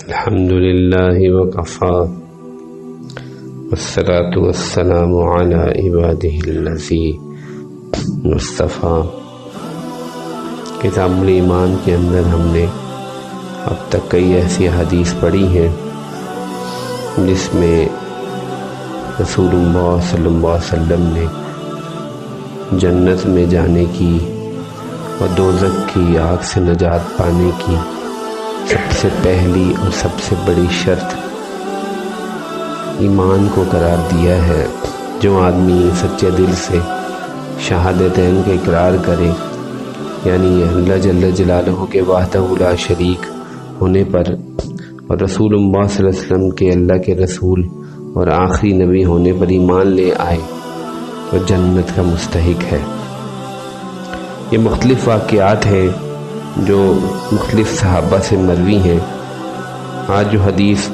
الحمد لله وكفى والصلاة والسلام على عباده الذين اصطفى۔ کتاب الایمان کے اندر ہم نے اب تک کئی ایسی حدیث پڑھی ہیں جس میں رسول اللہ صلی اللہ علیہ وسلم نے جنت میں جانے کی اور دوزخ کی آگ سے نجات پانے کی سب سے پہلی اور سب سے بڑی شرط ایمان کو قرار دیا ہے۔ جو آدمی سچے دل سے شہادتین کا اقرار کرے، یعنی اللہ جل جلالہ کے وحدہ لا شریک ہونے پر اور رسول اللہ صلی اللہ علیہ وسلم کے اللہ کے رسول اور آخری نبی ہونے پر ایمان لے آئے تو جنت کا مستحق ہے۔ یہ مختلف واقعات ہیں جو مختلف صحابہ سے مروی ہیں۔ آج جو حدیث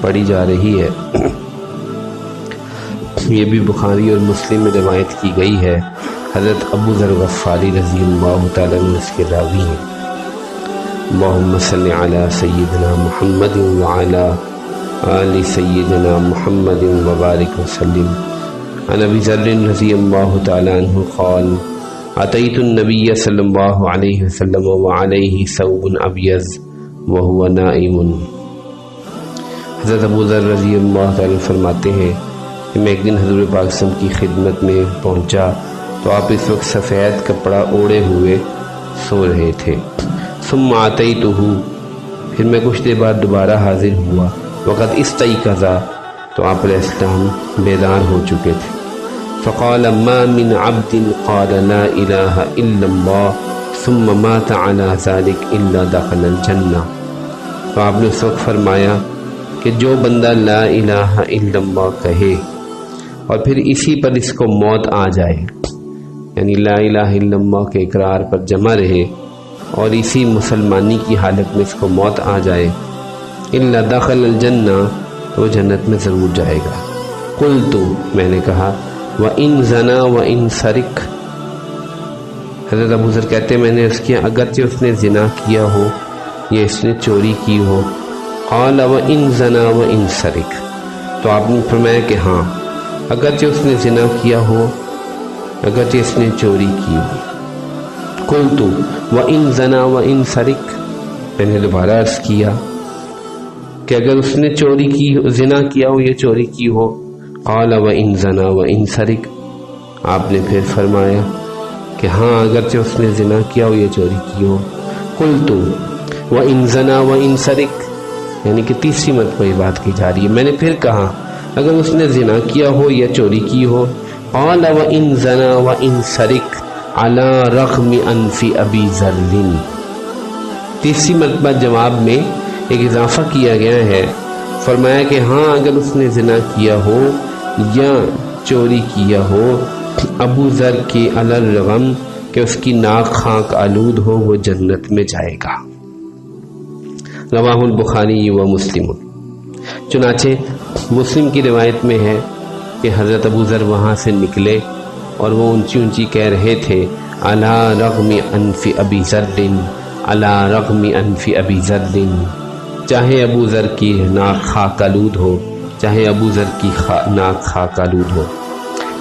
پڑھی جا رہی ہے یہ بھی بخاری اور مسلم میں روایت کی گئی ہے۔ حضرت ابو ذر غفاری رضی اللہ تعالیٰ عنہ اس کے راوی ہیں۔ اللہم صلی علی سیدنا محمد وعلی آل سیدنا محمد وبارک وسلم۔ عن ابی ذر رضی اللہ تعالیٰ عنہ قال اتیت النبی صلی اللہ علیہ وسلم وعلیہ ثوب ابیض وہو نائم۔ حضرت ابو ذر رضی اللہ تعالیٰ فرماتے ہیں کہ میں ایک دن حضور پاک صلی اللہ علیہ وسلم کی خدمت میں پہنچا تو آپ اس وقت سفید کپڑا اوڑے ہوئے سو رہے تھے۔ ثم اتیتہ، پھر میں کچھ دیر بعد دوبارہ حاضر ہوا، وقت استیقظ، تو آپ علیہ السلام بیدار ہو چکے تھے۔ فقال ما من عبد قال لا الہ الا اللہ ثم مات على ذلك الا دخل الجنہ۔ تو آپ نے اس وقت فرمایا کہ جو بندہ لا الہ الا اللہ کہے اور پھر اسی پر اس کو موت آ جائے، یعنی لا الہ الا اللہ کے اقرار پر جمع رہے اور اسی مسلمانی کی حالت میں اس کو موت آ جائے، الا دخل الجنہ، تو جنت میں ضرور جائے گا۔ قلت، میں نے کہا، وَإِن زَنَا وَإِن سَرِقَ، حضرت ابو ذر کہتے ہیں میں نے اس کیا اگرچہ اس نے زنا کیا ہو یا اس نے چوری کی ہو۔ قال وَإِن زَنَا وَإِن سَرِقَ، تو آپ نے فرمایا کہ ہاں اگرچہ اس نے زنا کیا ہو، اگرچہ اس نے چوری کی ہو۔ قلت وَإِن زَنَا وَإِن سَرِقَ، میں نے دوبارہ عرض کیا کہ اگر اس نے چوری کی ہو، زنا کیا ہو یا چوری کی ہو۔ قال وَإِن زَنَا وَإِن سَرِقَ، آپ نے پھر فرمایا کہ ہاں اگرچہ اس نے زنا کیا ہو یا چوری کی ہو۔ قلت وَإِن زَنَا وَإِن سَرِقَ، یعنی کہ تیسری مرتبہ یہ بات کی جا رہی ہے۔ میں نے پھر کہا اگر اس نے زنا کیا ہو یا چوری کی ہو۔ قال وَإِن زَنَا وَإِن سَرِقَ عَلَى رَغْمِ أَنْفِ أَبِي ذَرٍ، تیسری مرتبہ جواب میں ایک اضافہ کیا گیا ہے، فرمایا کہ ہاں اگر اس نے زنا کیا ہو یا چوری کیا ہو ابو ذر کی علی الرغم کہ اس کی ناک خاک آلود ہو، وہ جنت میں جائے گا۔ رواہ البخاری و مسلم۔ چنانچہ مسلم کی روایت میں ہے کہ حضرت ابو ذر وہاں سے نکلے اور وہ اونچی اونچی کہہ رہے تھے علی رغم انف ابی ذر، علی رغم انف ابی ذر، چاہے ابو ذر کی ناک خاک آلود ہو، چاہے ابو ذر کی ناک خاک آلود ہو۔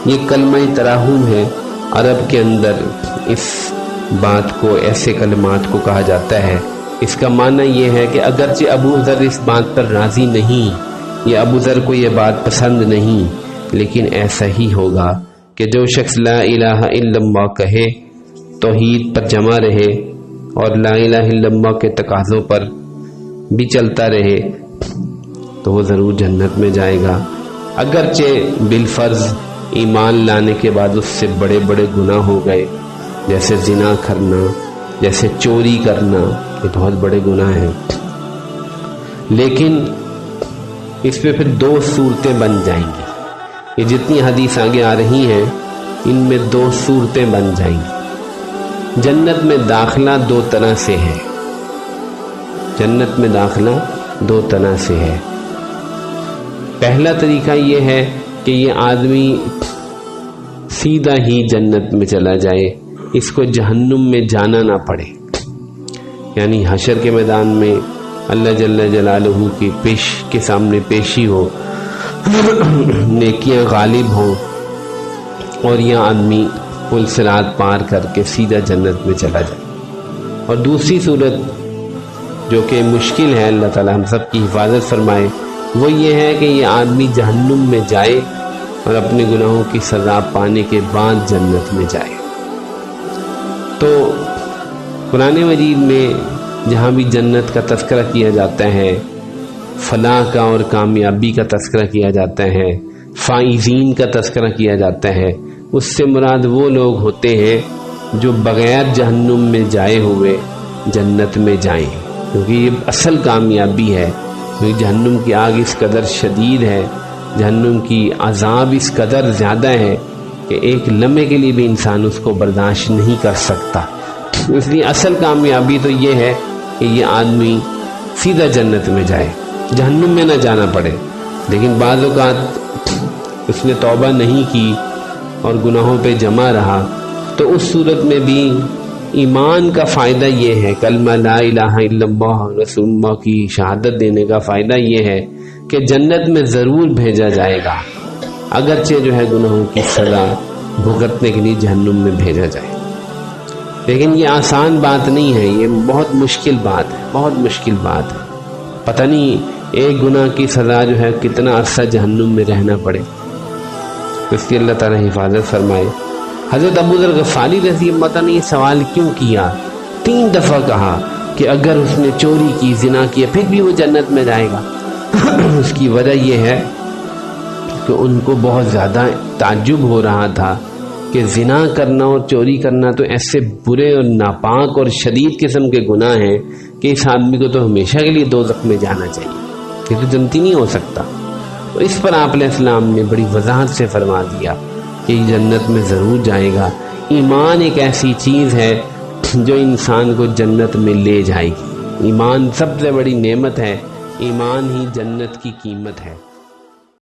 یہ کلمہ تراحم ہے، عرب کے اندر اس بات کو، ایسے کلمات کو کہا جاتا ہے۔ اس کا معنی یہ ہے کہ اگرچہ ابو ذر اس بات پر راضی نہیں یا ابو ذر کو یہ بات پسند نہیں، لیکن ایسا ہی ہوگا کہ جو شخص لا الہ الا اللہ کہے، توحید پر جمع رہے اور لا الہ الا اللہ کے تقاضوں پر بھی چلتا رہے تو وہ ضرور جنت میں جائے گا، اگرچہ بالفرض ایمان لانے کے بعد اس سے بڑے بڑے گناہ ہو گئے، جیسے زنا کرنا، جیسے چوری کرنا، یہ بہت بڑے گناہ ہیں۔ لیکن اس میں پھر دو صورتیں بن جائیں گی۔ یہ جتنی حدیث آگے آ رہی ہیں ان میں دو صورتیں بن جائیں گی۔ جنت میں داخلہ دو طرح سے ہے، جنت میں داخلہ دو طرح سے ہے۔ پہلا طریقہ یہ ہے کہ یہ آدمی سیدھا ہی جنت میں چلا جائے، اس کو جہنم میں جانا نہ پڑے، یعنی حشر کے میدان میں اللہ جل جلالہ کی کے سامنے پیشی ہو، نیکیاں غالب ہوں، اور یہ آدمی پل صراط پار کر کے سیدھا جنت میں چلا جائے۔ اور دوسری صورت جو کہ مشکل ہے، اللہ تعالی ہم سب کی حفاظت فرمائے، وہ یہ ہے کہ یہ آدمی جہنم میں جائے اور اپنے گناہوں کی سزا پانے کے بعد جنت میں جائے۔ تو قرآن مجید میں جہاں بھی جنت کا تذکرہ کیا جاتا ہے، فلاح کا اور کامیابی کا تذکرہ کیا جاتا ہے، فائزین کا تذکرہ کیا جاتا ہے، اس سے مراد وہ لوگ ہوتے ہیں جو بغیر جہنم میں جائے ہوئے جنت میں جائیں، کیونکہ یہ اصل کامیابی ہے۔ کیونکہ جہنم کی آگ اس قدر شدید ہے، جہنم کی عذاب اس قدر زیادہ ہے کہ ایک لمحے کے لیے بھی انسان اس کو برداشت نہیں کر سکتا۔ اس لیے اصل کامیابی تو یہ ہے کہ یہ آدمی سیدھا جنت میں جائے، جہنم میں نہ جانا پڑے۔ لیکن بعض اوقات اس نے توبہ نہیں کی اور گناہوں پہ جمع رہا، تو اس صورت میں بھی ایمان کا فائدہ یہ ہے، کلمہ لا الہ الا اللہ رسول اللہ کی شہادت دینے کا فائدہ یہ ہے کہ جنت میں ضرور بھیجا جائے گا، اگرچہ جو ہے گناہوں کی سزا بھگتنے کے لیے جہنم میں بھیجا جائے۔ لیکن یہ آسان بات نہیں ہے، یہ بہت مشکل بات ہے، بہت مشکل بات ہے۔ پتہ نہیں ایک گناہ کی سزا جو ہے کتنا عرصہ جہنم میں رہنا پڑے، اس کی اللہ تعالیٰ حفاظت فرمائے۔ حضرت ابو ذر غفاری رضی اللہ عنہ نے یہ سوال کیوں کیا؟ 3 دفعہ کہا کہ اگر اس نے چوری کی، زنا کیا، پھر بھی وہ جنت میں جائے گا۔ اس کی وجہ یہ ہے کہ ان کو بہت زیادہ تعجب ہو رہا تھا کہ زنا کرنا اور چوری کرنا تو ایسے برے اور ناپاک اور شدید قسم کے گناہ ہیں کہ اس آدمی کو تو ہمیشہ کے لیے دوزخ میں جانا چاہیے، یہ تو جنتی نہیں ہو سکتا۔ تو اس پر آپ علیہ السلام نے بڑی وضاحت سے فرما دیا کہ یہ جنت میں ضرور جائے گا۔ ایمان ایک ایسی چیز ہے جو انسان کو جنت میں لے جائے گی۔ ایمان سب سے بڑی نعمت ہے، ایمان ہی جنت کی قیمت ہے۔